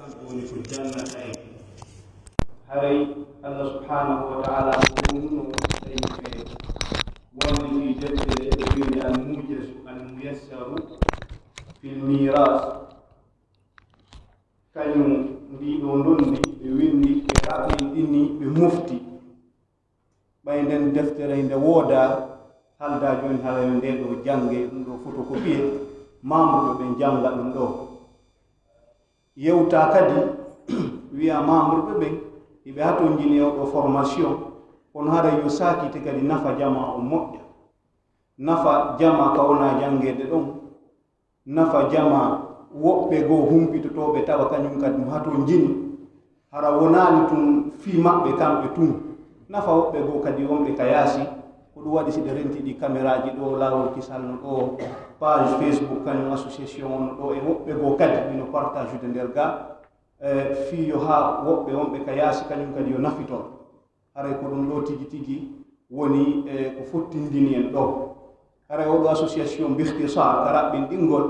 kamɓe ko jannata en haray Allah subhanahu wa ta'ala ko wonno tawi ɓe wonde fi deftere ɓe windi al-muyassaru fil miras kañum ndiɗo ndondi ɓe windi ɓe raɓɓinɗini ɓe mofti ɓay nden deftere nde wooda halda joni haala nde ɗo jange ɗum ɗo photocopie membre ɓe janga ɗum ɗo yewta kadi wiya membre ɓe iɓe hato jini oɗo formation kono hara yo sakite kadi nafa jama o moƴƴa nafa jama kawna jangede ɗon nafa jama woɓɓe goo humpitotoɓe tawa kañum kadi mo hato jini hara wonani tum fi maɓɓe kamɓe tum nafa woɓɓe goo kadi wonɓe ka yaasi ko ɗum waɗi siɗe renti ɗi caméraji ɗo lawol kisal no ɗo page Facebook kañum association on ɗo e woɓɓe goo kadi mino partage ude nder ga fiyo ha woɓɓe wonɓe ka yaasi kañum kadi yo nafiton haray ko ɗum ɗo tigi tigi woni ko fottindini en ɗo haray oɗo association bihtisar ka raɓɓinɗingol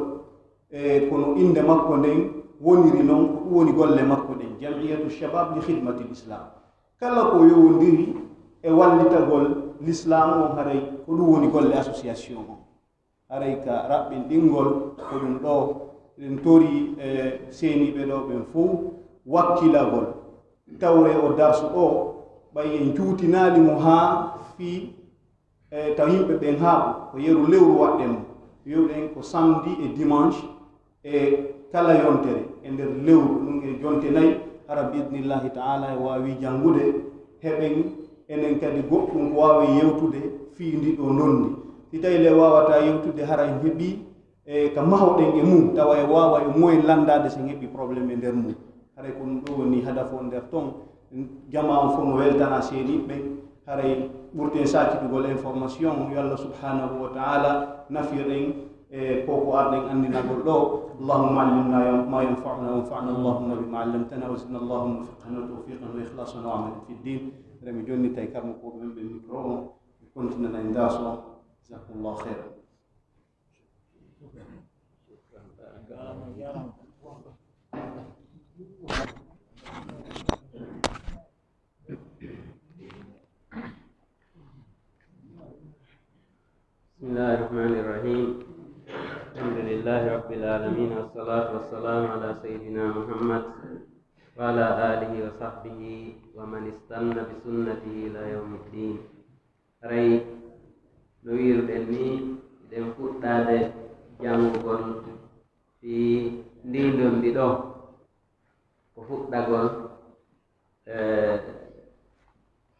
kono inde makko nden woniri noon ko ɗum woni golle makko ɗen jamiyatu shabab li khidmati l'islam kala ko yowodiri e wallitagol l'islam on haray ko ɗum woni golle association on haray ka raɓɓinɗingol ko ɗum ɗo en tori seeniɓe ɗo ɓen fof wakkilagol tawre o darsu ɗo ɓay en cuutinalimo ha fi taw yimɓe ɓen haaɓu ko yeru lewru waɗɗen mo wiwɗen ko samedi et dimanche e kala yontere e nder lewru ɗum e jonte nayi hara biidnillahi taala e wawi jangude heɓen enen kadi goɗɗum ko wawi yewtude fi ndiɗo ndondi si tawi le wawata yewtude hara en heeɓi ka mahawɗen e mum tawa e wawa e moyen landade sen heɓi probléme e nder mum haray ko ɗum ɗo woni hadafo nder ton jama on fof no weltana seeniɓɓe haray ɓurten sakitugol information yo Allah subhanahu wa ta'ala nafiren koko arɗen andinagol ɗo allahumma allimna ma yanfa'una wanfa'na allahumma bima 'allamtana wa zidna allahumma fiqhan wa tawfiqan wa ikhlasan wa amalan fi ddin remi jonni tay karmo ko ɓen ɓe micro on continue na ndaso jazakumullahu khairan Bismillahirrahmanirrahim. Alhamdulillahi rabbil alamin wassalatu wassalamu ala sayyidina Muhammad wa ala alihi wa sahbihi wa man istanna bi sunnatihi ila yaumiddin. Ray no wiruɗen ni ɗen fuɗɗade jangugol fi ndindon ndi ɗo ko fuɗɗagol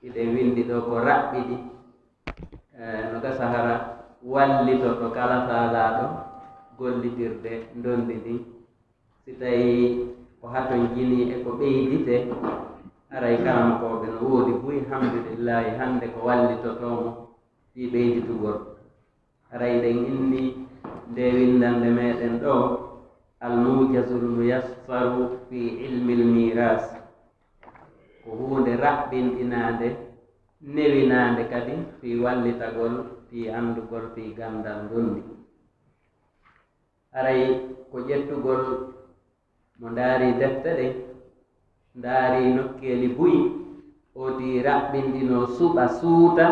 iɗen windi ɗo ko raɓɓiɗi no gasa hara wallito to kala faalaɗo gollitirde ndondi ndi si tawi ko haton jini e ko ɓeydite aray karamokoɓe no woodi buy alhamdulillahi hande ko wallitotomo fi ɓeyditugol aray ɗen inni nde windande meɗen ɗo almujazul muyassaru fi ilmi lmiras ko hunde raɓɓinɗinade newinade kadi fi wallitagol fi andugol fi gandal ndondi aray ko ƴettugol mo ndaari defte ɗen ndaari nokkeli buyi oti raɓɓinɗino suɓa suuta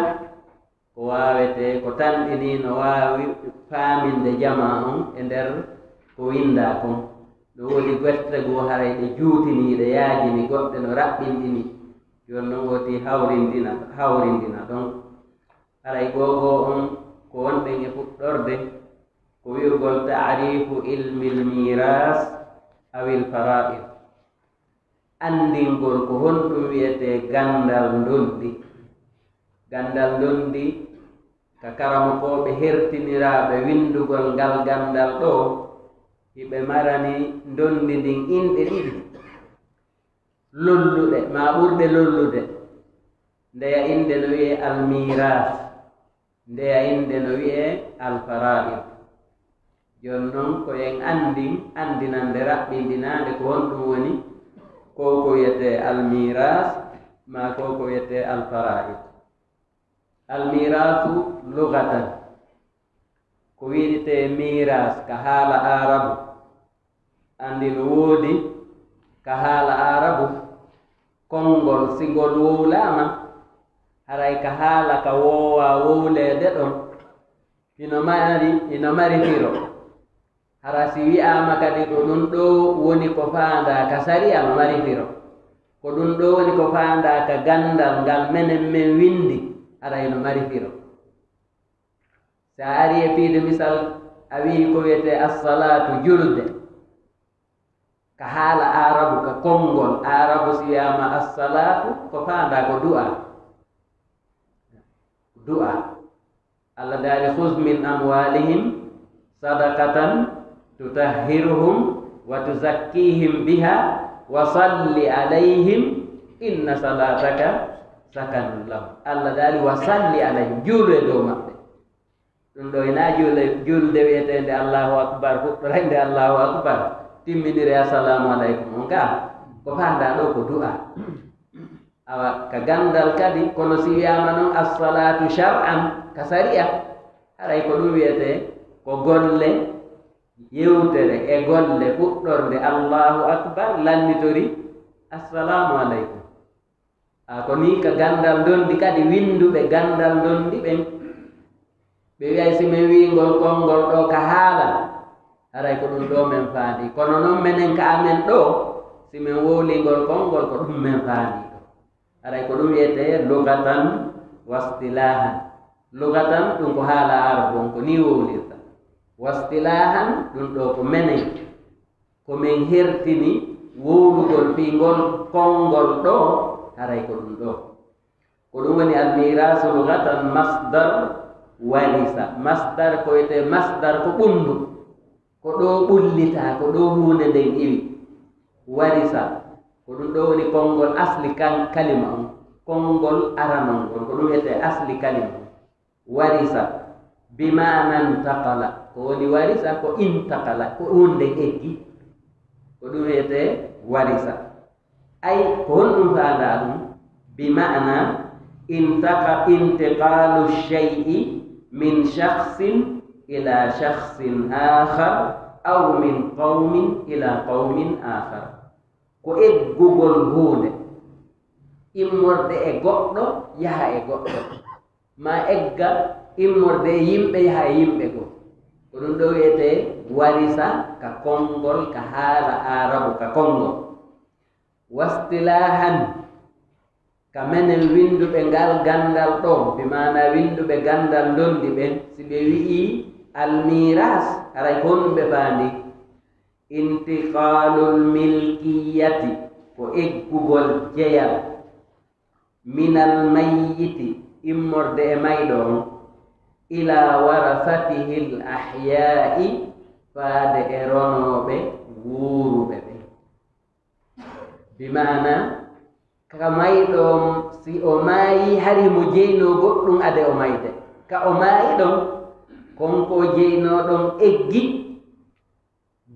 ko wawete ko tanɗini no wawi faaminde jama on e nder ko winda kon ɗo woni gotte goo haray ɗe juutiniɗe yaajini goɗɗe no raɓɓinɗini joni noon woti hawrindina ɗon haray gogo on ko wonɗen e fuɗɗorde ko wi'ugol ta'rifu ilmi lmiras awil fara'id andingol ko honɗum wiyete gandal ndondi gandal ndondi ka karamokoɓe hertiniraɓe windugol ngal gandal ɗo hiɓe marani ndondi ndin inɗe ɗiɗi lolluɗe ma ɓurɗe lollude ndeya inde no wiye almiras ndeya inde no wiye alfara'id joni noon ko yen andinande raɓɓindinande ko honɗum woni ko ko wiyete almiras ma ko ko wiyete alfara'id almirasu lugatan ko wiɗite miras ka haala arabu andi no woodi ka haala arabu konngol sigol wowlaama haray ka haala ka woowa wowleede ɗon ino mari firo hara si wi'aama kadi ko ɗum ɗo woni ko faanda ka sariya no mari firo ko ɗum ɗo woni ko faanda ka gandal ngal menen men windi haray no mari firo so a ari e fiide misal a wii ko wiyete assalatu julde ka haala arabu ka konngol arabu si wiyama assalatu ko faanda ko du'a Allah daali khuz min amwalihim sadaqatan tutahhiruhum wa tuzakkihim biha wa salli alayhim inna salataka sakanun lahum Allah daali wa salli alayhim juule dow maɓɓe ɗum ɗo ina julde wiyetende allahu akbar fuɗɗorende allahu akbar timminire assalamu aleykum on ga ko faanda ɗo ko du'a awa ka gandal kadi kono si wiyama noon assalatu shar'an ka sariya haray ko ɗum wiyete ko golle yewtere e golle fuɗɗorde allahu akbar lannitori assalamu aleykum ko ni ka gandal dondi kadi winduɓe gandal dondi ɓen ɓe wiyay si min wingol konngol ɗo ka haala haray ko ɗum ɗo men faandi kono noon menen ka amen ɗo si min wowlingol konngol ko ɗum men faandi ɗo haray ko ɗum wiyete lugatan wastilahan lugatan ɗum ko haala arbon ko ni wowlirta wastilahan ɗum ɗo ko menen ko min hertini wowlugol fingol konngol ɗo haray ko ɗum ɗo ko ɗum woni almirasu lugatan masdar warisa masdar ko wiyete masdar ko ɓundu ko ɗo ɓullita ko ɗo hunde nden iwi warisa ko ɗum ɗo woni konngol asli kalima on konngol aranon ngol ko ɗum wiyete asli kalima on warisa bimanan takala ko woni warisa ko intakala ko hunde eggi ko ɗum wiyete warisa ay ko honɗum faanda ɗum bimana intiqalu shay'i min shakhsin ila shakhsin akhar aw min qawmin ila qawmin akhar ko eggugol hunde immorde e goɗɗo yaha e goɗɗo ma egga immorde e yimɓe yaha e yimɓe go ko ɗum ɗo wiyete warisa ka konngol ka haala arabu ka konngol wastilahan ka menen winduɓe ngal gandal ɗo bi mana winduɓe gandal dondi ɓen si ɓe wi'i almiras haray ko honɗum ɓe faandi intiqalul milkiyati ko eggugol jeyal minal mayyiti immorde e mayɗo on ila warasatihi l ahya'i faade e ronoɓe wuuruɓe ɓe bi mana ka mayɗo si o maayi hari mo jeyno goɗɗum ade o mayde ka o maayi ɗon konko jeyno ɗon eggi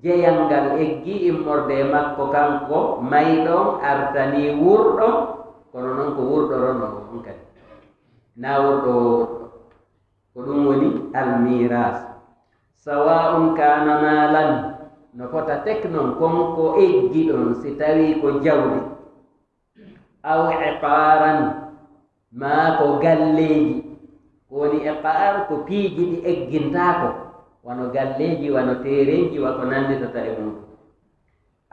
jeyal ngal eggi immorde e makko kanko mayɗon artani wurɗo kono noon ko wurɗo ronowo on kadi na wurɗo ko ɗum woni almiras sawa'un kana malan no fota tek noon konko eggi ɗon si tawi ko jawdi aw iqaran ma ko galleji ko woni iqar ko piiji ɗi eggintako wano galleji wano tereji wako nanditata e muɗum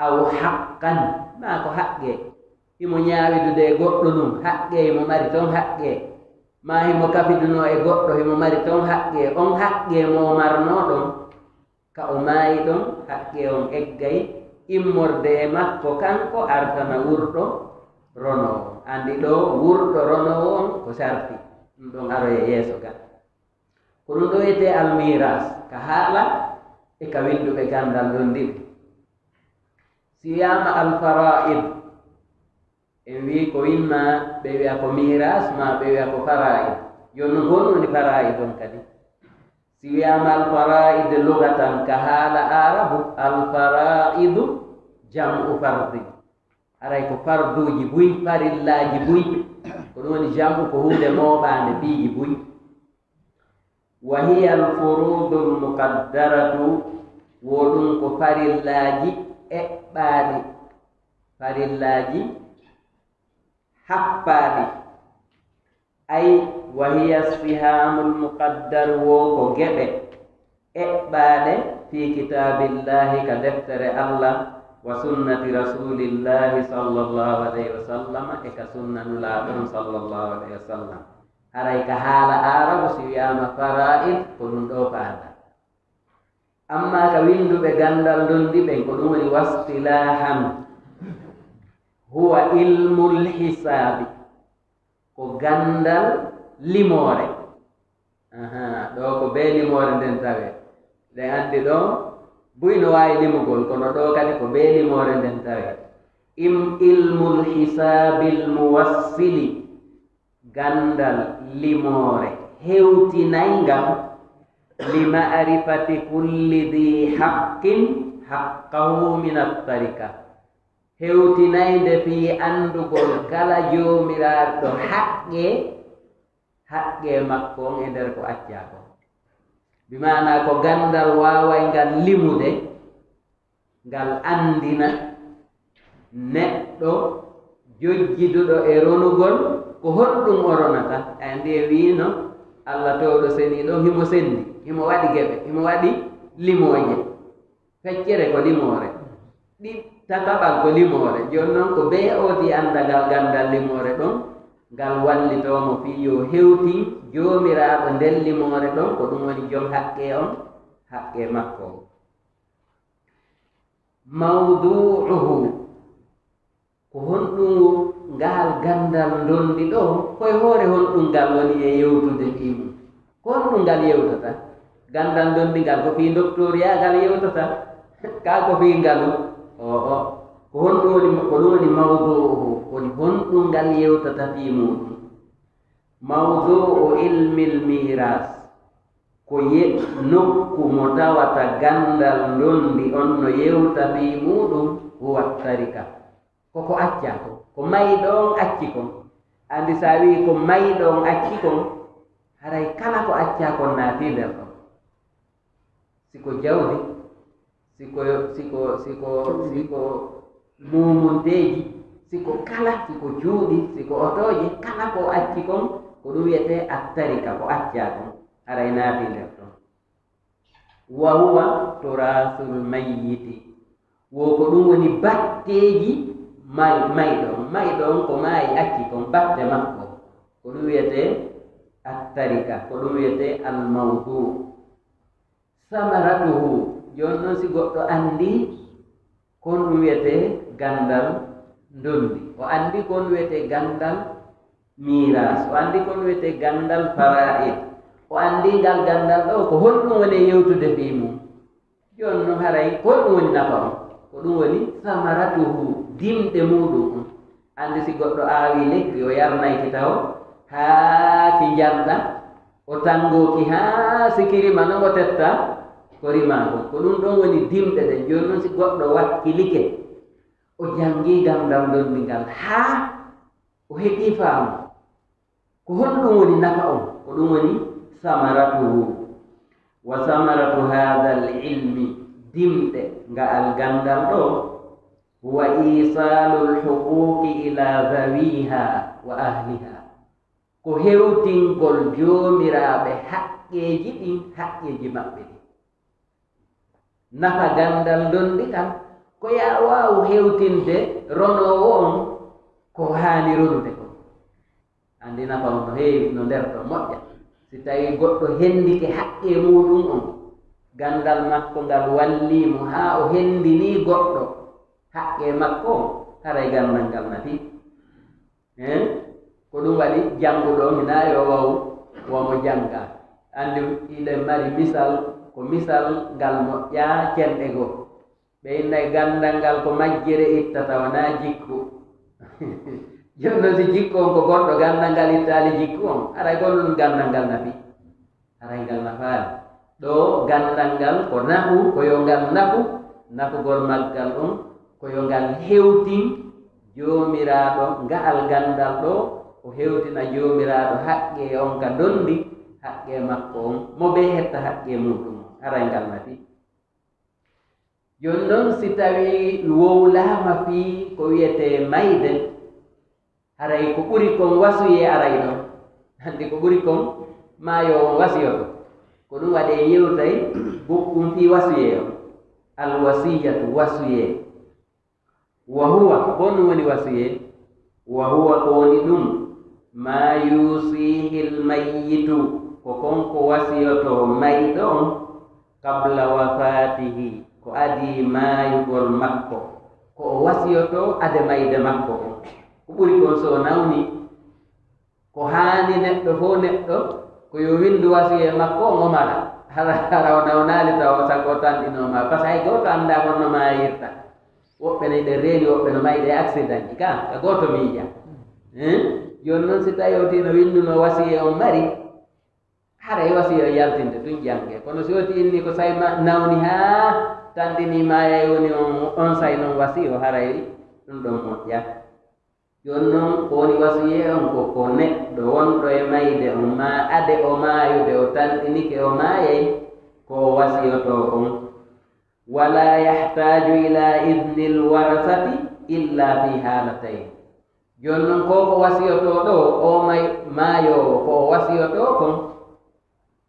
aw haqqan ma ko haqqe himo ñaawidude e goɗɗo ɗum haqqe himo mari toon haqqe ma himo kafiduno e goɗɗo himo mari toon haqqe on haqqe mo marno ɗon ka o maayi ɗon haqqe on eggay immorde e makko kanko artana wurɗo ronowo andi ɗo wurɗo ronowo on ko sarti ɗum ɗon aroye yeeso ga ko ɗum ɗo wiyete almiras ka haala e ka winduɓe gandal ɗon ndiɓe si wiyama alfara'id en wi ko winma ɓe wiya ko miras ma ɓe wiya ko fara'id jonno gon woni fara'id on kadi si wiyama alfara'id lugatan ka haala arabu alfara'idu jam'u fardi aray ko farduji buy farillaji buy ko ɗum woni jam'u ko hunde moɓande piiji buy wa hiya alfurudu almuqaddaratu woɗum ko farillaji eɓɓaɗi farillaji happaɗi ay wahiya sihamul muqaddar wo ko geɓe eɓɓaɗe fi kitabillahi ka deftere Allah wa sunnati rasulillahi sallallahu alayhi wa sallam e ka sunnanulaɗon sallallahu alayhi wa sallam haray ka haala arabu si wiyama fara'id ko ɗum ɗo faada amma ka winduɓe gandal dondi ɓen ko ɗum woni wastilahan huwa ilmul hisabi ko gandal limore ɗo ko be limore nden tawe ɗe andi ɗo buyno wawi limugol kono ɗo kadi ko be limore nden tawe ilmul hisabil muwassili gandal limore hewtinaygam li ma'rifati kulli dhi haqqin haqqahu min at-tarika hewtinayde fi andugol kala jomiraɗo haqqe makko on e nder ko acca ko bimana ko gandal waway ngal limude ngal andina neɗɗo jojjiduɗo e ronugol ko honɗum o ronata andi e wino Allah towɗo seni ɗo himo sendi himo waɗi geɓe himo waɗi limoje feccere ko limore ɗi tataɓal ko limore joni noon ko be odi andagal gandal limore ɗon ngal wallitomo fi yo hewtin jomiraɗo nden limore ɗon ko ɗum woni joom haqqe on haqqe makko mawdu'uhu ko honɗum ngal gandal dondi ɗo koye hoore honɗum ngal woni e yewtude fimu ko honɗum ngal yewtata gandal dondi ngal ko fi doctoria ngal yewtata ka ko fi ngalu ko honɗum woni ko ɗum woni mawdu'uhu woni honɗum ngal yewtata fi muɗum mawdu'u ilmil miras ko nokku mo tawata gandal dondi on no yewta fi muɗum huwa tarika koko acca ko mayɗon acci kon andi sa wi ko mayɗon acci kon haray kala ko acca kon naati nder ɗon siko jawdi siko mumunteji siko kala siko cuuɗi siko otoje kala ko acci kon ko ɗum wiyete attarika ko acca kon haray naati nder ɗon wa huwa turasul mayyiti wo ko ɗum woni batteji mayɗon ko maayi acci kon batte makko ko ɗum wiyete attarika ko ɗum wiyete almawdu samaratuhu joni noon si goɗɗo andi kon ɗum wiyete gandal dondi o andi kon wiyete gandal miras o andi kon wiyete gandal fara'id o andi ngal gandal ɗo ko honɗum woni yewtude fi mum joni noon haray ko ɗum woni nafa on ko ɗum woni samaratuhu dimɗe muɗum andi si goɗɗo aawi lekki o yarnayki taw haa ki jarɗa o tangoki haa sikirima noon o tetta ko rimako ko ɗum ɗon woni dimɗe ɗen joni noon si goɗɗo wakkilike o jangi gandal dondi ngal haa o heɓi faamu ko honɗum woni nafa on ko ɗum woni samaratuhu wa samaratu hada al ilmi dimɗe nga al gandal ɗo huwa isalul huquqi ila zawiha wa ahliha ko hewtingol jomiraɓe haqqeji ɗin haqqeji maɓɓe ɗin nafa gandal dondi kam ko ya wawu hewtinde ronowo on ko hani ronude ko andi nafa on no heewi no nder to moƴƴa si tawi goɗɗo hendike haqqe muɗum on gandal makko ngal wallimo ha o hendini goɗɗo haqqe makko haray gandal ngal nafi ko ɗum waɗi jannguɗo hina yo waw womo janga andi iɗen mari misal ko misal ngal moƴƴa cenɗe goo ɓe innay gandal ngal ko majjere ittata wona jikku jonno si jikku on ko goɗɗo gandal ngal ittali jikku on haray gollum gandal ngal nafi haray ngal nafaani ɗo gandal ngal ko nafu koyo ngal nafugol maggal on koyo ngal hewtin jomiraɗo ngaal gandal ɗo o hewtina jomiraɗo haqqe on ka dondi haqqe makko on mo ɓe hetta haqqe muɗum haray ngal nafi joni noon si tawi wowlama fi ko wiyete mayde haray ko ɓuri kon wasuye aray ɗon hande ko ɓuri kon maayo wasiyoto ko ɗum waɗe yewtay bokkum fi wasuye o alwasiyatu wasuye wa huwa bonum woni wasuye wa huwa ko woni ɗum ma yusihi lmayyitu ko konko wasiyoto mayɗo on qabla wafatihi ko adi maayugol makko ko o wasiyoto ade mayde makko on ko ɓuri kon so nawni ko haani neɗɗo fof neɗɗo ko yo windu wasiye makko o ngomara hara o nawnali taw sago tanɗinoma par ce que hay goto annda honno mayirta woɓɓe ne ɗe reeni woɓɓe no mayde accident ji ka goto miija joni noon si tawi otino winduno wasiye on mari haray wasiye o yaltinde tun jange kono si oti inni ko say nawni ha tandini mayay woni on say noon wasi o haray ɗum ɗon moƴƴa joni noon ko woni wasiye on ko neɗɗo wonɗo e mayde on ma ade o maayude o tandinike o maayay ko wasiyoto on wala yahtaju ila idni lwarasati illa fi halatayn joni noon koko wasiyoto ɗo o maayowo ko o wasiyoto kon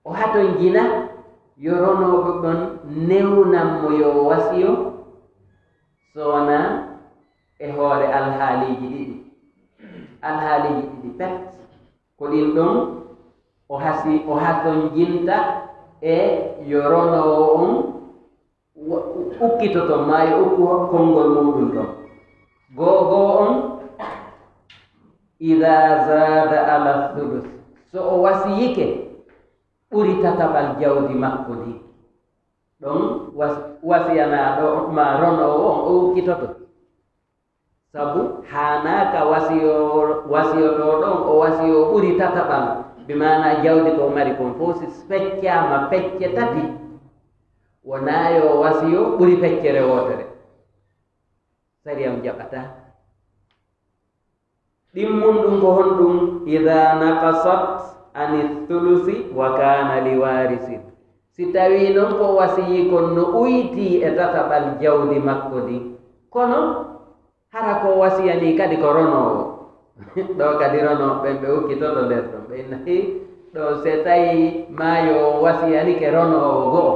o haton jina yoronoɓe ɓon newnanmo yo wasiyo sowona e hoore alhaaliji ɗiɗi pet ko ɗin ɗon o haton jinta e yoronowo on ukkitoto maayo ukku konngol muɗum ɗon gogo on ida zada ala thuluth so o wasiyike ɓuri tataɓal jawdi makko ndi ɗon wasiyanaɗo ma ronowo on o ukkitoto sabu hanaka wasiyoto ɗon o wasiyo ɓuri tataɓal bimana jawdi ko mari kon fof si feccama pecce tati wonayo wasiyo ɓuri feccere wotere sariyam jaɓata ɗimmum ɗum ko honɗum ida naqasat ani thulusi wa kana liwarisin si tawi noon ko wasiyi kon no uyti e tataɓal jawdi makko ndi kono hara ko wasiyani kadi ko ronowo ɗo kadi ronoɓe ɓe ukkitoto nder ɗon ɓe nayi ɗo se tawi maayo wasiyani ke ronowo goo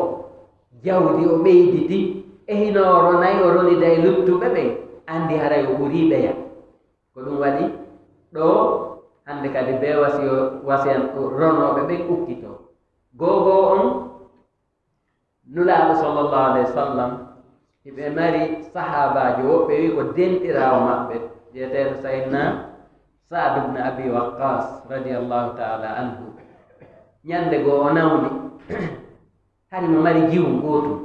jawdi o ɓeyditi e hino o ronayi o ronida e luttuɓe ɓen andi haray o ɓuri ɓeya ko ɗum waɗi ɗo hande kadi be wasiyan ronoɓe ɓen ukkito gogo on nulaaɗo sallllahu alayhi wa sallam hiɓe mari sahabajo woɓɓe wi ko denɗirawo maɓɓe wiyeteɗo sayidna saad ubne abi waqqas radiallahu taala anhu ñande goo o nawni hari mo mari jiwu gootum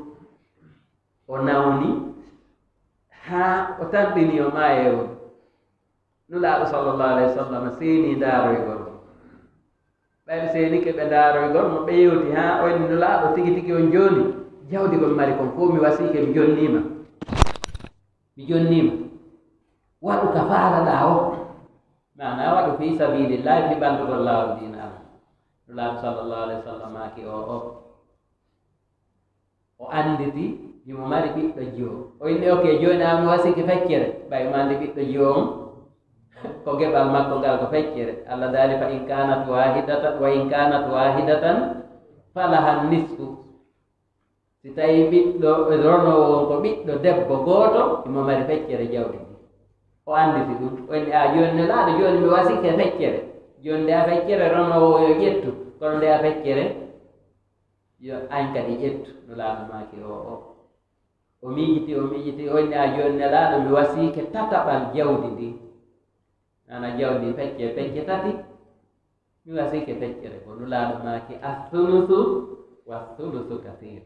o nawni ha o tanɗini o maayewol nulaaɗo sallllahu alayhi wa sallam seeni daaroygol ɓayɓe seeni ke ɓe daaroygol mo ɓe yewti ha oyni nulaaɗo tigi tigi on jooni jawdi gol mari kon fof mi wasike mi jonnima waɗu ka faalaɗa o mana waɗu fi sabilillahi fi ɓandugol laawol dinama nulaaɗo sallllahu alayhi wa sallam maki o anditi himo mari ɓiɗɗo jiwo o inni ok joni ami wasike feccere ɓay mande ɓiɗɗo jiwo on ko geɓal makko ngal ko feccere allah daali fa in kanat wahidatan falaha nisfu si tawi ɓiɗɗo ronowo on ko ɓiɗɗo debbo gooto imo mari feccere jawdi ndi o anditi ɗum o inni a joni nelaaɗo joni mi wasike feccere joni nde a feccere ronowo yo ƴettu kono nde a feccere yo an kadi ƴettu no laaɗo maki o miijiti o inni a joni nelaaɗo mi wasike tataɓal jawdi ndi ana jawdi pecce tati mi wasike feccere ko nulaaɗo maki athuluthu wa thuluthu kathir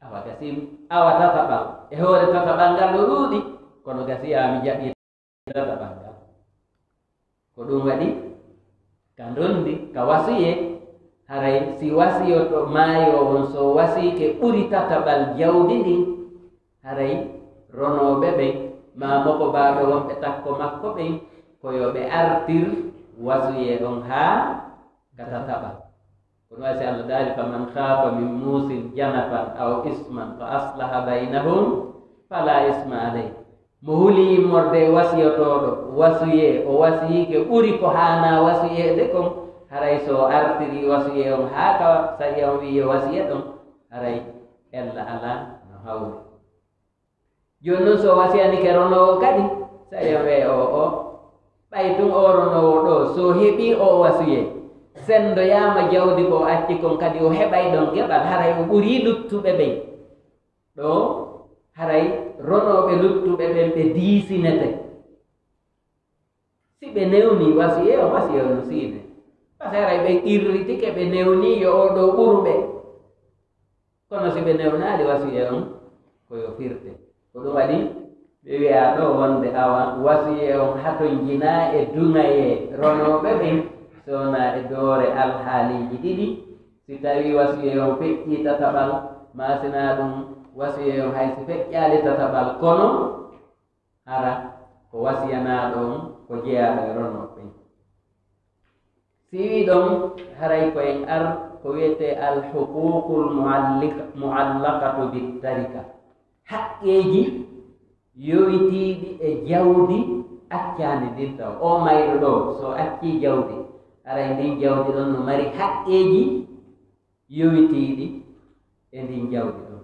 awa gasi awa tataɓal e hoore tataɓal ngal no ɗuuɗi kono gasi mi jaɓi tataɓal ngal ko ɗum waɗi ka ndondi ka wasiye haray si wasiyoto maayo on so wasike ɓuri tataɓal jawdi ndin haray ronoɓe ɓen ma moko baaɓe wonɓe takko makko ɓen koyo ɓe artir wasuye on haa ka tataɓal kono wasi Allah daali faman khafa min musin janafan aw isman fa aslaha bainahum fala isma alayhi mo huli morde wasiyotoɗo wasuye o wasiyike ɓuri ko hana wasiyede kon haray so artiri wasuye on haka sari on wiye wasiya ɗon haray ella ala no hawri joni noon so wasiyanike ronowo kadi sari on wiye o ɓay tun o ronowo ɗo so heɓi o wasuye sendo yama jawdi ko acci kon kadi o heɓay ɗon geɓal haray o ɓuri luttuɓe ɓen ɗo haray ronoɓe luttuɓe ɓen ɓe diisinete si ɓe newni wasiye o wasiye no siide par ce que haray ɓe irritike ɓe newni yo oɗo ɓurɓe kono si ɓe newnali wasiye on koyo firte ko ɗum waɗi ɓe wiya ɗo wonde awa wasiye on hato jina e duŋaye ronoɓe ɓen sowna e doore alhaaliji ɗiɗi si tawi wasiye on feƴƴi tataɓal masina ɗum wasiye on hay si feƴƴali tataɓal kono hara ko wasiyanaɗo on ko jeyaɗo e ronoɓe si wi ɗon haray koyen ar ko wiyete alhuququl muallaqatu bittarika haqqeji yowitiɗi e jawdi accandi ndin taw o mayɗo ɗo so acci jawdi aray ndin jawdi ɗon no mari haqqeji yowitiɗi e ndin jawdi ɗon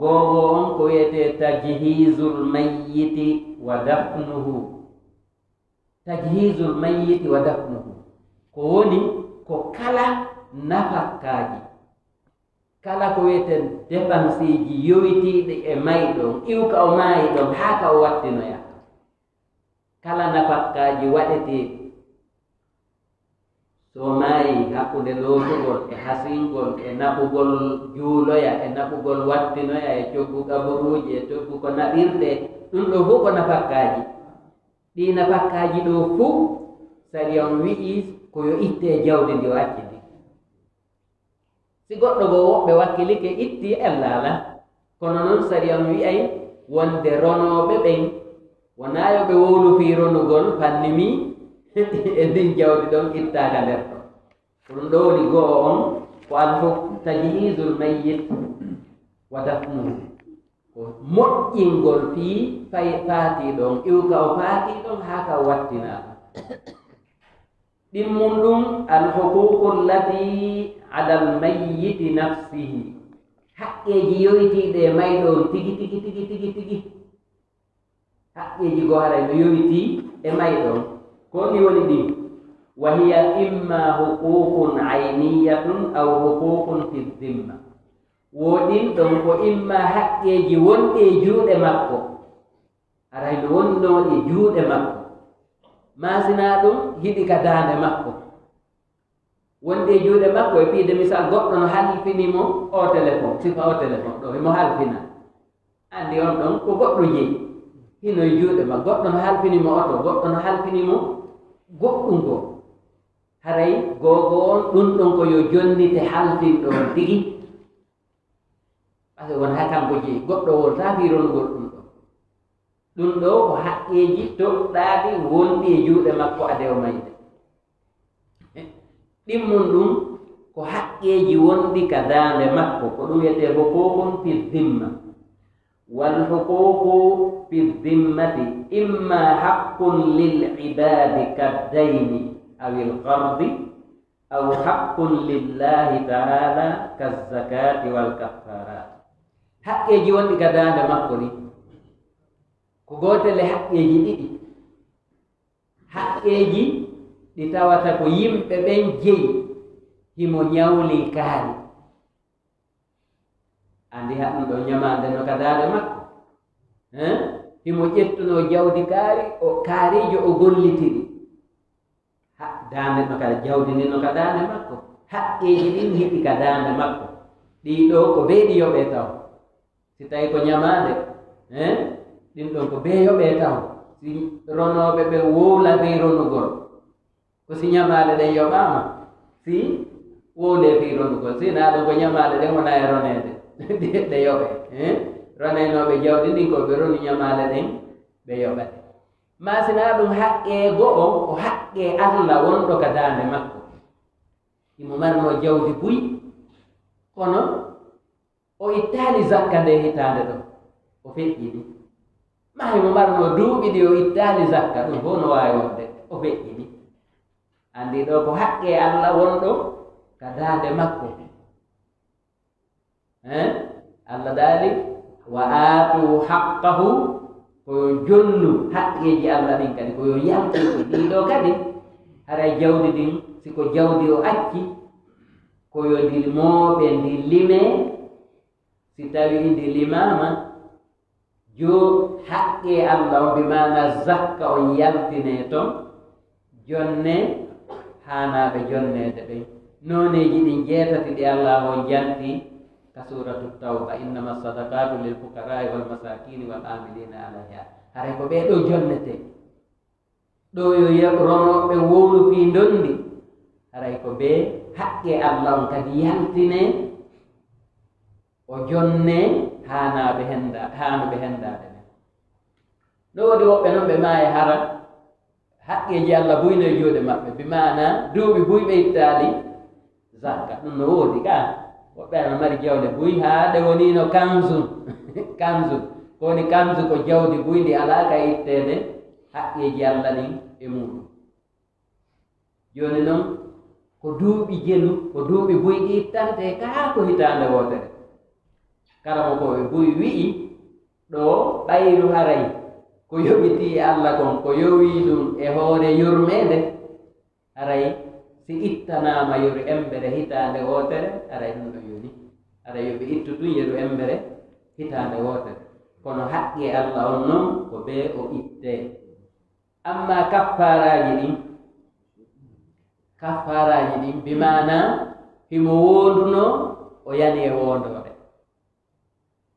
gogo on ko wiyete tajhizul mayyiti wa dafnuhu tajhizul mayyiti wa dafnuhu ko woni ko kala nafakkaji kala ko wiyeten dépense ji yowitiɗe e mayɗon iwka o maayi ɗon haa ka o wattinoya kala nafakkaji waɗeteɗi so maayi hakkude lootugol e hasingol e naɓugol juuloya e naɓugol wattinoya e coggu gaboruji e coggu ko naɓirɗe ɗum ɗo fof ko nafakkaji ɗi nafakkaji ɗo fof sari on wi'i koyo itte jawdi ndi o acci ndi si goɗɗo go woɓɓe wakkilike itti ellala kono noon sari on wi'ay wonde ronoɓe ɓen wona yo ɓe wowlu fi ronugol fannimi e ndin jawdi ɗon ittaka nder ɗon ko ɗum ɗo woni goo on ko alfof tajhizul mayyit wa dafnuhu ko moƴƴingol fii faati ɗon iwka o faati ɗon haa ka o wattinaɗo ɗimmum ɗum alhuququ allati ala almayyiti nafsihi haqqeji yowitiɗe e mayɗon tigi tigi tigi tigi tigi haqqeji goo haray no yowiti e mayɗon ko ni woni ɗin wa hiya imma huququn ayniyatun aw huququn fi dhimma woɗin ɗon ko imma haqqeji wonɗi e juuɗe makko aray no wonnoɗi e juuɗe makko masina ɗum hiɗi ka daande makko wonɗi e juuɗe makko e piide misal goɗɗo no halfinimo o téléphone sifa o téléphone ɗo emo halfina andi on ɗon ko goɗɗo jeyi hino e juuɗe ma goɗɗo no halfinimo oto goɗɗo no halfinimo goɗɗum go haray gogo on ɗum ɗon ko yo jonnite halfinɗo on tigi par ce que won ha kanko jeyi goɗɗo wonta firongol ɗum ɗo ɗum ɗo ko haqqeji toɗɗaɗi wonɗi e juuɗe makko ade o mayde ɗimmum ɗum ko haqqeji wonɗi ka daande makko ko ɗum wiyete huququn fi dhimma wal huququ fi dhimmati imma haqqun lil ibadi kaddayni aw al qardi aw haqqun lillahi ta'ala kazzakati wal kaffarat haqqeji wonɗi ka daande makko ni ko gotele haqqeji ɗiɗi haqqeji ɗi tawata ko yimɓe ɓen jeyi himo ñawli kaari andi haɗum ɗo ñamande no ka daande makko himo ƴettuno jawdi kaari o kaarijo o gollitiri ha daande no ka jawdi ndi no ka daande makko haqqeji ɗin hiɗi ka daande makko ɗiɗo ko beeɗi yoɓe taw si tawi ko ñamande ɗin ɗon ko beeyoɓe taw si ronoɓe ɓe wowla ɓe ronugol ko si ñamaɗe ɗen yoɓama si wowle fi ronugol si naɗo ko ñamaɗe ɗen wona e ronede ɗe yoɓe ronaynoɓe jawdi ɗin ko ɓe roni ñamaɗe ɗen ɓe yoɓate masina ɗum haqqe go'o o haqqe Allah wonɗo ka daande makko himo marno jawdi buy kono o ittaali zakka nde hitande ɗo o feƴƴini ma himo marno duuɓi ɗi o ittaali zakka ɗum fof no wawi wonde o feƴƴini andi ɗo ko haqqe Allah wonɗo ka daande makko Allah daali wa aatu haqqahu koyo jonnu haqqeji Allah ɗin kadi koyo yaltiki ɗiɗo kadi haray jawdi ɗin siko jawdi o acci koyo ndi mooɓe ndi lime si tawi ndi limama jo haqqe Allah on bimana zakka on yaltine ton jonne hanaɓe jonnede ɓen noneji ɗin jeetati ɗi Allah o janti ka suratu tawba innama sadaqatu lil fuqarai wal masakini wal amilina alayha haray ko ɓeɗo jonnete ɗo yo ronoɓe wowlu fi ndondi haray ko ɓe haqqe Allah on kadi yaltine o jonne hanaɓe hanuɓe hendade ɓen ɗo woodi woɓɓe noon ɓe maayi hara haqqeji Allah buyno e juuɗe maɓɓe bimana duuɓi buyɓe ittaali zakka ɗum no woodi ka woɓɓe ana mari jawle buy haa ɗe wonino kanzun kanzun ko woni kanzu ko jawdi buy ndi alaa ka ittede haqqeji Allah ɗin e muɗum joni noon ko duuɓi jelu ko duuɓi buy ɗi ittante kaa ko hitande wotere karamo koɓe buy wi'i ɗo ɓayru haray ko yoɓiti Allah kon ko yowi ɗum e hoore yurmede haray si ittanama yoru embere hitande wotere haray ɗum ɗo yoni haray yoɓe ittu tun yeru embere hitande wotere kono haqqe Allah on noon ko ɓe o itte amma kaffaraji ɗin bimana himo wonduno o yani e wondore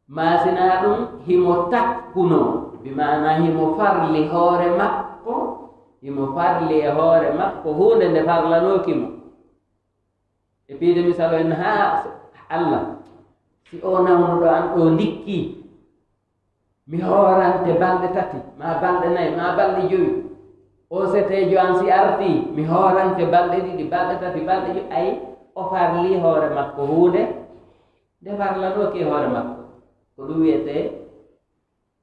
masina ɗum himo takkuno bimana himo farli hoore makko himo farli e hoore makko hunde nde farlanokimo e piide misalo en ha Allah si o nawnuɗo an ɗo ndikki mi hoorante balɗe tati ma balɗe nayi ma balɗe joyi o setejo an si arti mi hoorante balɗe ɗiɗi balɗe tati balɗe joyi ayi o farli hoore makko hunde nde farlanoki e hoore makko ko ɗum wiyete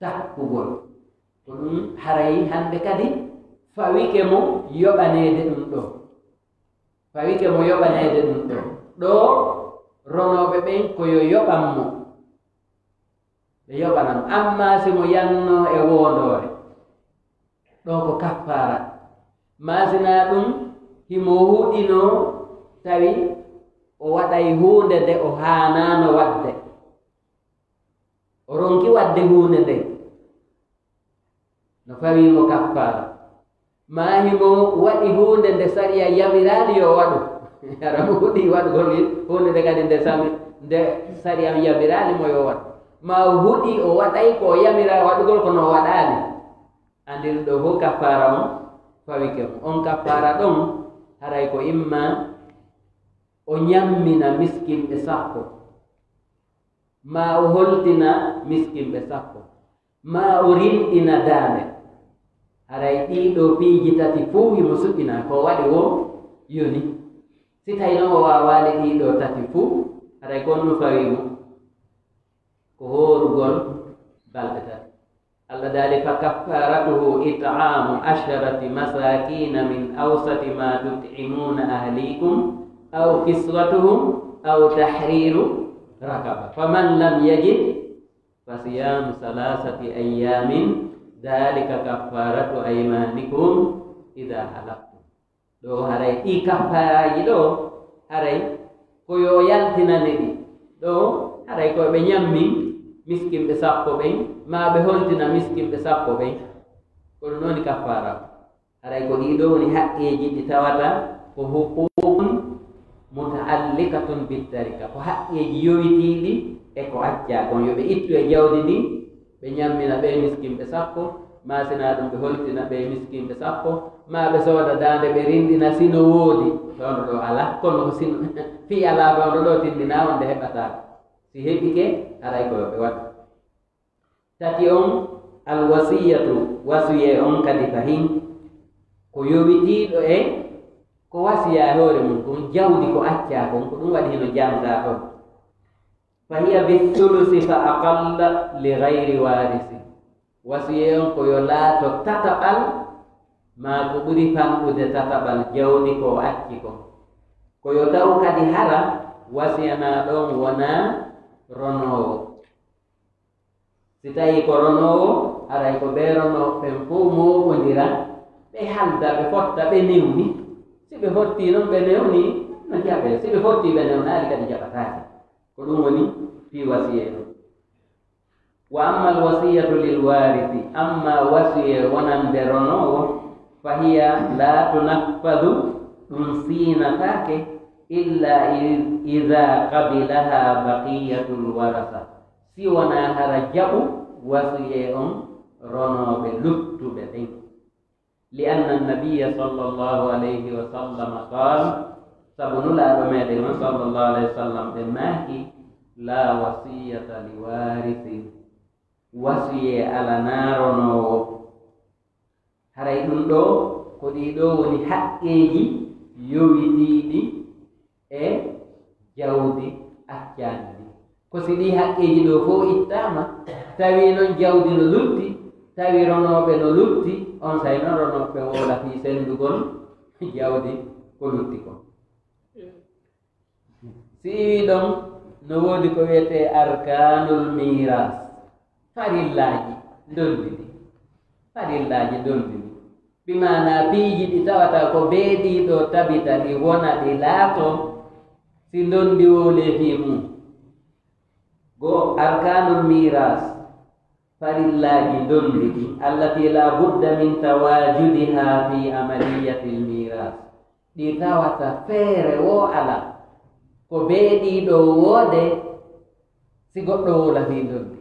takkugol ko ɗum haray hande kadi fawike mo yoɓanede ɗum ɗo fawike mo yoɓanede ɗum ɗo ɗo ronoɓe ɓen koyo yoɓanmo ɓe yoɓanam amma simo yanno e wondore ɗo ko kaffara masina ɗum himo huɗino tawi o waɗay hunde nde o hanano wadde o ronki wadde hunde nde no fawimo kaffara ma himo waɗi hunde nde sariya yamirali yo waɗu ara mo huɗi waɗugol hunde nde kadi nde sariya yamirali mo yo waɗu ma huɗi o waɗay ko yamira waɗugol kono o waɗani andir ɗo fof kaffara on fawike on kaffara ɗon haray ko imma o ñammina miskinɓe sappo ma o holtina miskinɓe sappo ma o rinɗina daande haray ɗiɗo piiji tati fuu himo suɓɓina ko waɗi wo yoni si tawi noon o wawali ɗiɗo tati fuu haray kon no fawimo ko hoorugol balɗe tati Allah daali fa kaffaratuhu it'amu 10 masakina min awsati ma tut'imuna ahlikum aw kiswatuhum aw tahriru rakaba faman lam yajid fasiyamu 3 ayyamin dhalika kaffaratu aymanikum idha halaftum ɗo haray ɗi kaffaraji ɗo haray koyo yaltinane ɗi ɗo haray koɓe ñammin miskinɓe sappo ɓen ma ɓe holtina miskinɓe sappo ɓen kono noon kaffara haray ko ɗiɗo woni haqqeji ɗi tawata ko huququn mutaallikatun bittarika ko haqqeji yowitiɗi e ko acca kon yoɓe ittu e jawdi ndi ɓe ñammina ɓe miskinɓe sappo ma sina ɗum ɓe holtina ɓe miskinɓe sappo ma ɓe sooda dande ɓe rindina sino woodi fewndo ɗo ala kono ko sino fi ala fewndo ɗo tindina wonde heɓataka si heɓike haray ko yoɓe waɗa tati on alwasiyatu wasuye on kadi fahin ko yowitiɗo e ko wasiya hoore mum kon jawdi ko acca kon ko ɗum waɗi hino jamda ɗon fa hiya bithulusi fa aqalla li gayri warisi wasiye on ko yo laato tataɓal ma ko ɓuri fanɗude tataɓal jawdi ko acci ko ko yo taw kadi hara wasiyana ɗon wona ronowo si tawi ko ronowo aray ko ɓe ronoɓen fof moɓodira ɓe halda ɓe fotta ɓe newni si ɓe fotti noon ɓe newni no jaɓe si ɓe fotti ɓe newnaali kadi jaɓatake ko ɗum woni fi wasiye ɗo wa amma alwasiyatu lilwarithi amma wasiye wonande ronowo fa hiya la tunaffadu ɗum siinatake illa ida qabilaha baqiyatu lwarasa si wona hara jaɓu wasiye on ronoɓe luttuɓe ɗen li anna annabiya sallllahu alayhi wa sallam qal sabu nulaaɗo meɗen on sallllahu alayhi wa sallam ɓe maaki la wasiyata li warithi wasiye ala ronowo haray ɗum ɗo ko ɗiɗo woni haqqeji yowitiɗi e jawdi accandi ko si ɗi haqqeji ɗo fof ittama tawi noon jawdi no lutti tawi ronoɓe no lutti on say noon ronoɓe wola fi sendugol jawdi ko lutti ko si wi ɗon no woodi ko wiyete arkanul miras farillaji dolbini farillaji dolbini bimana piiji ɗi tawata ko beeɗiɗo tabita ɗi wona ɗi laato si dondi wole fi mum go arkanul miras farillaji dolbini allati la budda min tawajudiha fi amaliyati lmiras ɗi tawata feere wo ala ko beeɗiɗo woode si goɗɗo wola fi dolbi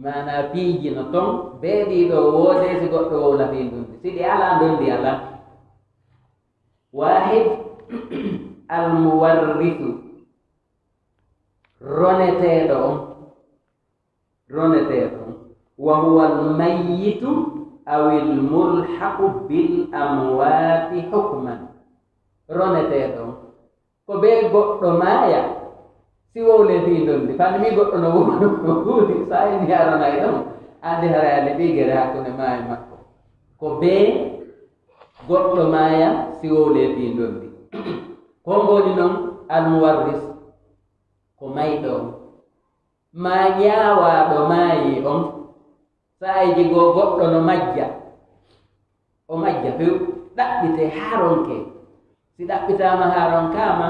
mana piiji no ton beeɗiɗo woode si goɗɗo wola fi dolbi si ɗi ala dondi ala wahid almuwarrithu roneteɗo on wa huwa almayyitu aw almulhaqu bil amwati hukman roneteɗo on ko be goɗɗo maaya si wowle fi doldi fande mi goɗɗo no wuudi sa ini aranay ɗon andi hara ande ɓigere hakkunde maayo makko ko be goɗɗo maaya si wowle fi doldi ko ngoni noon almuwarris ko mayɗo on ma ñaawaɗo maayi on saaji goo goɗɗo no majja o majja few ɗaɓɓite haaronke si ɗaɓɓitama haron kama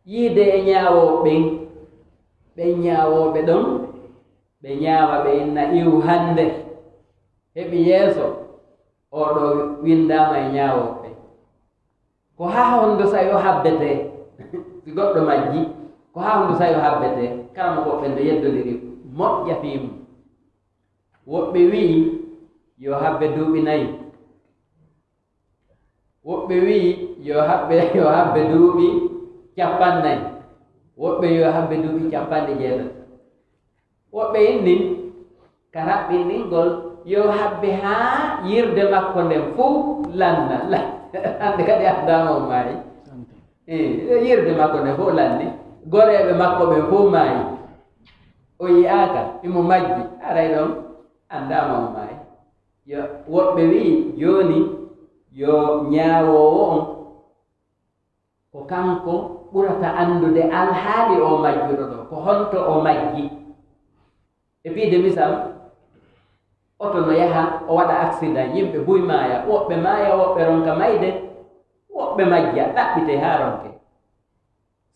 yiide e ñaawoɓe ɓen ñaawoɓe ɗon ɓe ñaawa ɓe inna iw hande heɓi yeeso oɗo windama e ñaawoɓe ko ha hondo sa yo habbete si goɗɗo majji ko ha hondo sa yo habbete kala mo woɓɓe nde yeddodiri moƴƴa fimu woɓɓe wii yo habbe duuɓi nayi woɓɓe wii yo habbe duuɓi capannayyi woɓɓe yo habbe duuɓi capanɗe jeetati woɓɓe inni ka raɓɓinɗingol yo habbe haa yirde makko nden fof landa hande kadi addama o maayi yirde makko nden fof landi goreɓe makko ɓen fof maayi o yi'aka imo majji aray ɗon andama o maayi yo woɓɓe wii joni yo ñaawowo on ko kanko ɓurata andude alhaali o majjuɗo ɗo ko honto o majji e fiide misal oto no yaha o waɗa accident yimɓe buy maaya woɓɓe maaya woɓɓe ronka mayde woɓɓe majja ɗaɓɓite haa ronke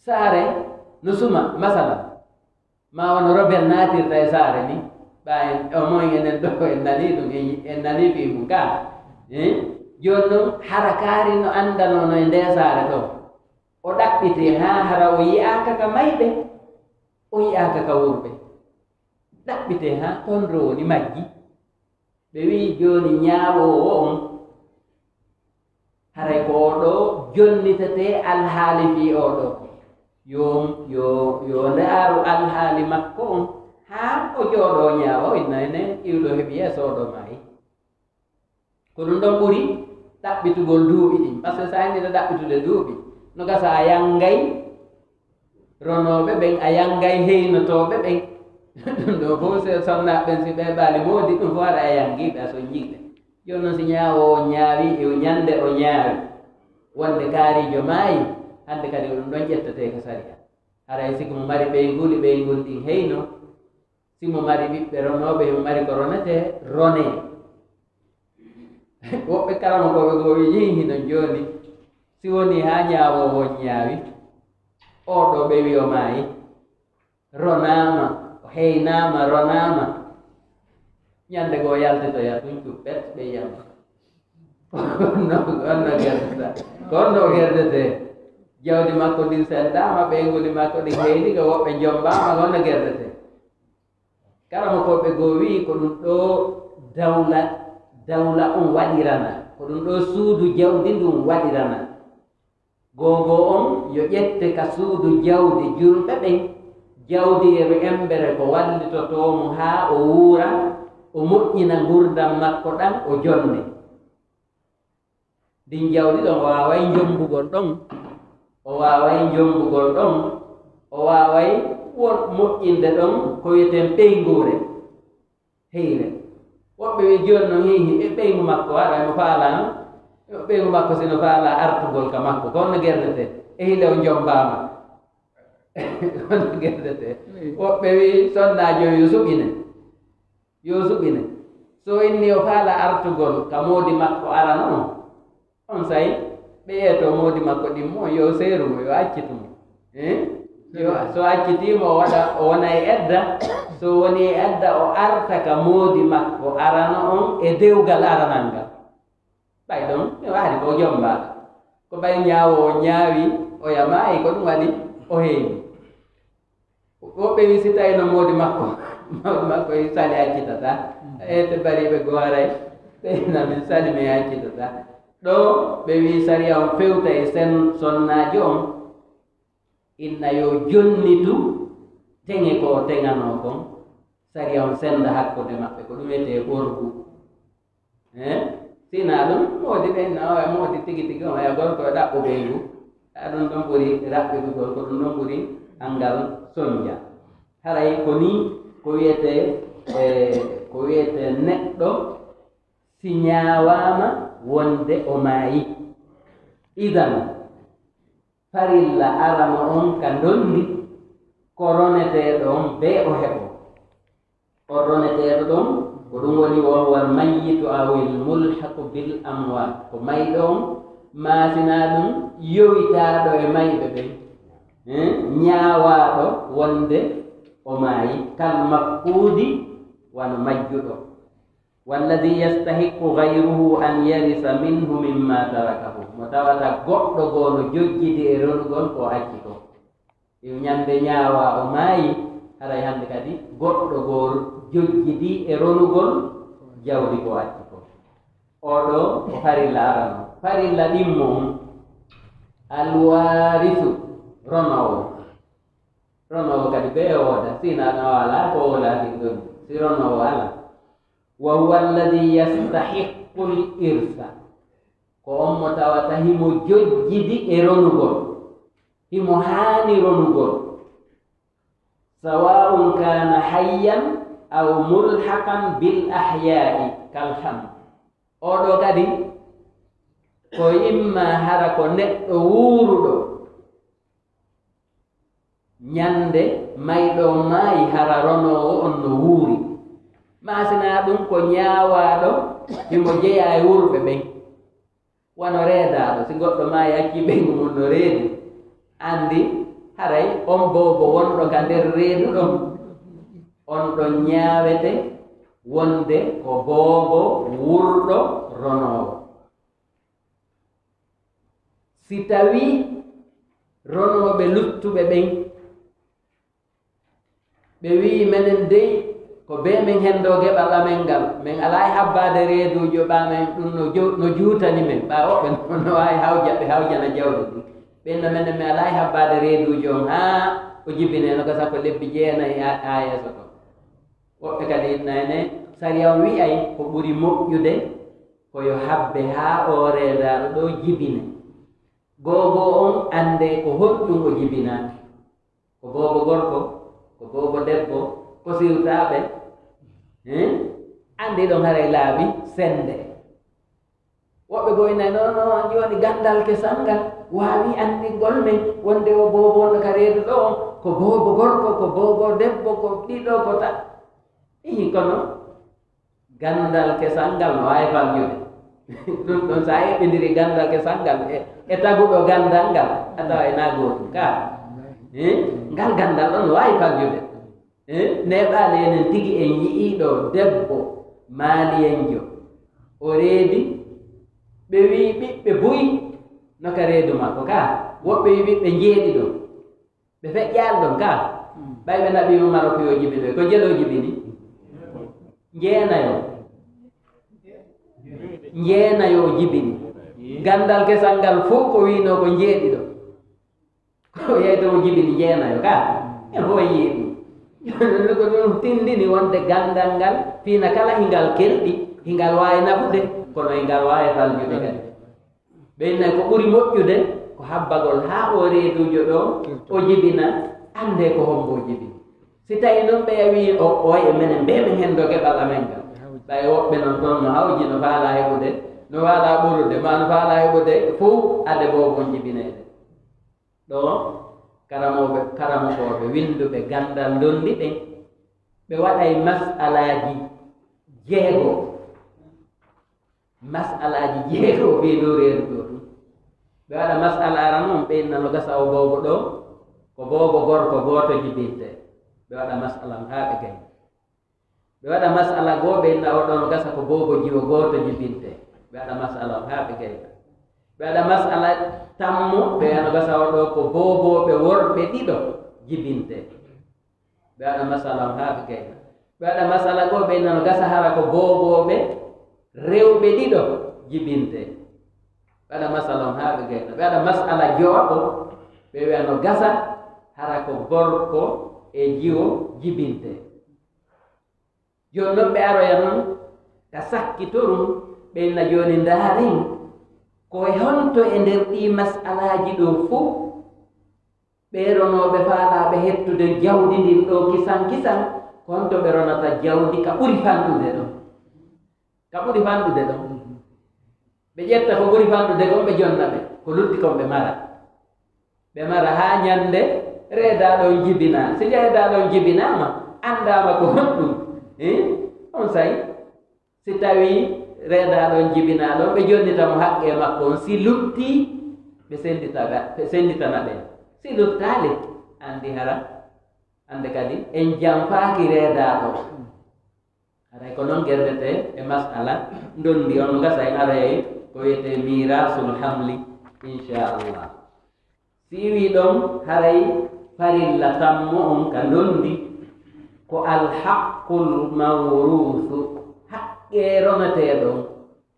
saare no suma masala ma wono robel naatirta e saare ni ɓayen o moy enen ɗo en nani ɗum en nani fi mum ka joni noon hara kaari no andanono e nde saare ɗo o ɗaɓɓite haa hara o yi'aka ka mayɓe o yi'aka ka wurɓe ɗaɓɓite haa toon rowoni majji ɓe wii joni ñaawowo on haray ko oɗo jonnitete alhaali fi oɗo yo ndaaru alhaali makko on haa o jooɗo ñaawo inna ene iwɗo heɓi yeeso oɗo maayi ko ɗum ɗon ɓuri ɗaɓɓitugol duuɓi ɗin par ce que sa andi no ɗaɓɓitude duuɓi no gasa a yanngay ronoɓe ɓen a yanngay heynotoɓe ɓen ɗum ɗo fof se sonnaɓe ɓen si ɓe ɓaali moodi ɗum fof ara a yangiɓe a soñjiɓe joni noon si ñaawo o ñaawi e ñande o ñaawi wonde kaarijo maayi hande kadi ɗum ɗon ƴettete ko saria haray siko mo mari ɓeygol ɗin heyno simo mari ɓiɓɓe ronoɓe himo mari ko ronete rone woɓɓe kalama koɓe gowi yihi no joni si woni ha ñaawowo ñaawi oɗo ɓe wi o maayi ronama heynama ronama ñande goo yaltitoya ɗum cuɓɓet ɓe yama onno gerdeta ko onno gerdete jawdi makko ndin seddama ɓeygoli makko ɗin heyni ko woɓɓe jombama ko onno gerdete kala mo koɓe goo wi ko ɗum ɗo dawla on waɗirana ko ɗum ɗo suudu jawdi ndum waɗirana gogo on yo ƴette ka suudu jawdi julɓe ɓen jawdi eɓe embere ko wallitotomo haa o wuura o moƴƴina gurdam makko ɗan o jonne ɗin jawdi ɗon o waaway jombugol ɗon o waaway won moƴƴinde ɗon ko wiyeten ɓeynguure heyre woɓɓe wi joni noon hihi e ɓeyngu makko waɗa no faalano ɓeyngu makko sino faala artugol ka makko ko onno gerdete e hile o jombama onno gerdete woɓɓe wi sonnajo yo suɓine so inni o faala artugol ka moodi makko arano on sayi ɓe yeeto moodi makko ɗimmo yo seerumo yo accitumo so accitimo o wona e edda so woni e edda o arta ka moodi makko arano on e dewgal aranal ngal ɓay ɗon mi waadi ko jombaɗo ko ɓay ñaawo o ñaawi o yamayi ko ɗum waɗi o heewi woɓɓe wi si tawi no moodi makko i sali accitata te bariɓe goo haray ɓeyna min sali mi accitata ɗo ɓe wi saria on fewta e sonnajo on inna yo jonnitu teŋe ko o teŋano kon saria on senda hakkude maɓɓe ko ɗum wiyete ɓorgu sina ɗum moodi ɓenna o e moodi tigi tigi on aya gorko e ɗaɓɓu ɓeygu a ɗum ɗon ɓuri raɓɓitugol ko ɗum ɗon ɓuri angal soñja haray ko ni ko wiyete neɗɗo si ñaawama wonde o maayi idan farilla arano on ka ndondi ko roneteɗo on be o heɓo o roneteɗo ɗon ko ɗum woni wal mayyitu awil mulhaqu bil amwat ko mayɗo on maasina ɗum yowitaɗo e mayɓe ɓen ñaawaɗo wonde o maayi kal mafkuudi wano majjuɗo walladi yastahiqu gayruhu an yarisa minhu mimma tarakahu mo tawata goɗɗo goo no jojjidi e ronugol ko acci ko yo ñande ñaawa o maayi haray hande kadi goɗɗo goo jojjidi e ronugol jawdi ko acci ko oɗo ko farilla arano farilla ɗimmo alwarisu ronowo kadi be o woda sina no ala ko wolaki ɗon si ronowo ala wa huwa alladi yastahiqu l irsa ko on mo tawata himo jojjidi e ronugol himo haani ronugol sawa'un kana hayyan aw mulhaqan bil ahya'i kalham oɗo kadi ko imma hara ko neɗɗo wuuruɗo ñande mayɗo maayi hara ronowo on no wuuri masina ɗum ko ñaawaɗo himo jeeya e wurɓe ɓen wano reedaɗo si goɗɗo maayi acci ɓeygu mum no reedi andi haray on bobo wonɗo ka nder reedu ɗon on ɗon ñaawete wonde ko boobo wurɗo ronowo si tawi ronoɓe luttuɓe ɓen ɓe wi menen dey ko be men hendo geɓal amen ngal min ala e habbade reedujo ɓamen ɗum no juutani men ɓa woɓɓe no wawi ɓe hawjana jawɗi ɗi ɓenno menen mi ala e habbade reedujo on ha o jibine no ko sappo lebbi jeenayi ha yeeso to woɓɓe kadi innane sariya o wi'ay ko ɓuri moƴƴude koyo habbe ha o reedaɗo ɗo jibine gogo on ande ko honɗum o jibinaki ko bobo gorko ko bobo debbo ko siwtaɓe andi ɗon haray laaɓi sende woɓɓe goynayi nono joni gandal kesal ngal wawi andigol men wonde o bobono ka reedu ɗo on ko bobo gorko ko bobo debbo ko ɗiɗo ko ta kono gandal kesal ngal no wawi faljude ɗum ɗon sa heɓidiri gandal kesal ngal e taguɗo gandal ngal a tawa e nagotum ka ngal gandal ɗon no wawi faljude neɓali enen tigi en yi'iɗo debbo maaliyenjo o reedi ɓe wi ɓiɓɓe buyi noka reedu makko ka woɓɓe wi ɓiɓɓe jeeɗi ɗo ɓe feƴƴal ɗon ka ɓay ɓe naɓimo maroko yo jibini ko jelo jibini jeenayo jibini gandal kesal ngal fof ko wino ko jeeɗi ɗo ko yeytomo jibini jeenayo ka en fo yiiɗi ko ɗum tindini wonde gandal ngal fiina kala hingal kelɗi hingal wawi nafude kono hingal wawi faljude kadi ɓeynayi ko ɓuri moƴƴude ko habbagol ha o reedujo ɗo o jibina ande ko hombo jibini si tawi noon ɓe wi o e menen ɓe min hen do keɓal amen gal ɓay woɓɓe noon toon no hawji no faala heɓude no waala ɓurude ma no faala heɓude fof ade bobon jibinede ɗo karamoɓe winduɓe gandal dondi ɗen ɓe waɗay masalaji jeego ɓe ɗo reedu ɗo ɗum ɓe waɗa masala ara noon ɓeynna no gasa o bobo ɗo ko bobo gorko goto jibinte ɓe waɗa masala ha ɓe gayi ɓe waɗa masala goo ɓeynna o ɗo no gasa ko bobo jiwo goto jibinte ɓe waɗa masala ha ɓe gayi ɓe waɗa masala tammo ɓe ano gasa o ɗo ko boboɓe worɓe ɗiɗo jibinte ɓe waɗa masala ha ɓe gayi ɓe waɗa masala goo ɓeynna no gasa hara ko boboɓe rewɓe ɗiɗo jibinte ɓe waɗa masala ha ɓe gayi ɓe waɗa masala jooɗo ɓe wiyano gasa hara ko gorko e jiwo jibinte joni noon ɓe aroya noon ka sakkitorum ɓenna joni ndaaren koye honto e nder ɗi masalaji ɗo fof ɓeronoɓe faalaɓe hettude jawdi ndin ɗo kisan ko honto ɓe ronata jawdi ka ɓuri fanɗude ɗon ɓe ƴetta ko ɓuri fanɗude kon ɓe jonna ɓe ko lutti kon ɓe mara ha ñande reedaɗon jibina si reedaɗon jibinama andama ko honɗum on sayi si tawi reedaɗon jibinaɗon ɓe jonnitamo haqqe makko on si lutti ɓe senditana ɓen si luttali andi hara ande kadi en janfaki reedaɗo haray ko noon gerdete e masala dondi on gasa en arayi ko wiyete mirasul hamli inchallah si wi ɗon haray farilla tammo on ka dondi ko alhaqqul mawrusu haqqe roneteɗon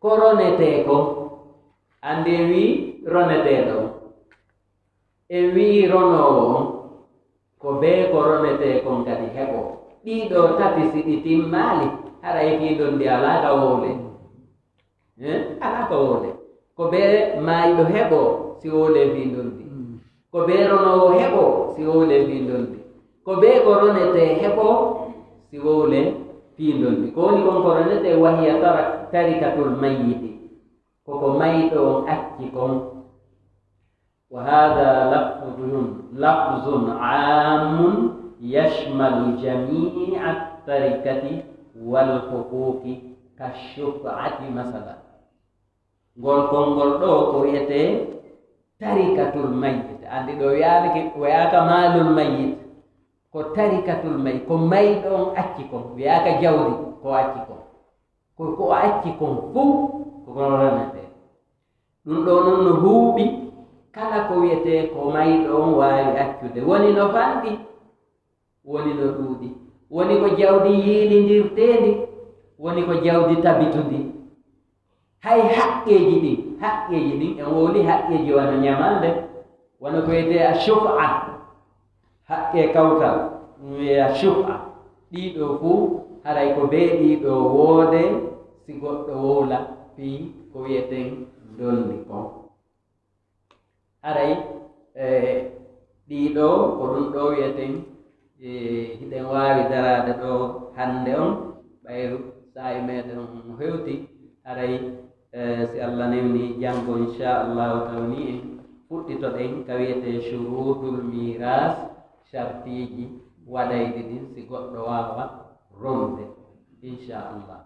ko ronete ko ande wi roneteɗon e wi ronowo on ko be ko ronete kon kadi heɓo ɗiɗo tati siɗi timmali haray fiɗon ndi ala ka wowle ko be mayiɗo heɓo si wowle fiɗon ndi ko be ronowo heɓo si wowle fiɗon ndi ko be ko ronete heɓo si wowle fiindon ndi ko woni kon ko ronete wahiya tarikatul mayyiti koko mayɗo on acci kon wa hada lafzun amun yashmalu jamia tarikati wal huquqi kashufati masala ngol konngol ɗo ko wiyete tarikatul mayyit andi ɗo wiyaka malul mayyit ko tarikatul may ko mayɗo on acci kon wiyaka jawdi ko acci kon ko acci kon fuu koko ronete ɗum ɗo noon no huuɓi kala ko wiyete ko mayɗo on waawi accude woni no fanɗi woni no ɗuuɗi woni ko jawdi yiilindirteedi woni ko jawdi tabitundi hay haqqeeji ɗin en wowli haqqeeji wano ñamande wona ko wiyete a shufa haqqe kawtal wiya shufa ɗiɗo fuu haray ko be ɗiɗo woode si goɗɗo wowla uppi ko wiyeten dolli ko aray ɗiɗo ko ɗum ɗo wiyeten hiɗen waawi darade ɗo hannde on ɓayru saa'i meɗen hewti aray si allah newni janngo inchallahu tawni en fuɗɗitoɗen ka wiyete shurutul miras shartiji waɗayɗi ɗin si goɗɗo waawa romde inchallah.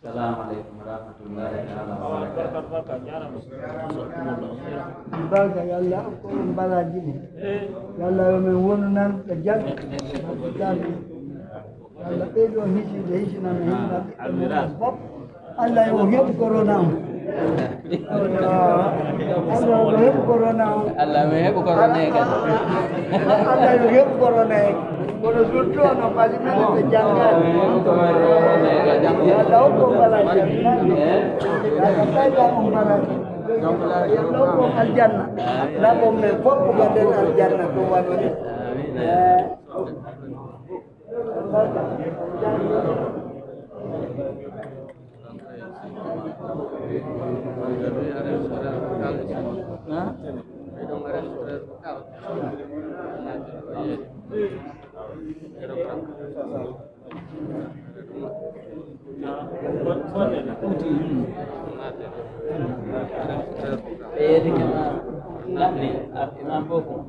Assalamu alaikum warahmatullahi taala wabarakatuh. Barka yalla ko balaji ni yalla yo men wonu nan ko jaggi yalla be do hiji de hiji nan hinna bop Allah yo heb corona Allah yo heb corona Allah me heb corona kan Allah yo heb corona kono surtu no pali men be jangga yalla ko balaji yalla taja ko balaji yalla ko aljanna la ko men fop ko den aljanna ko wani Imam Boko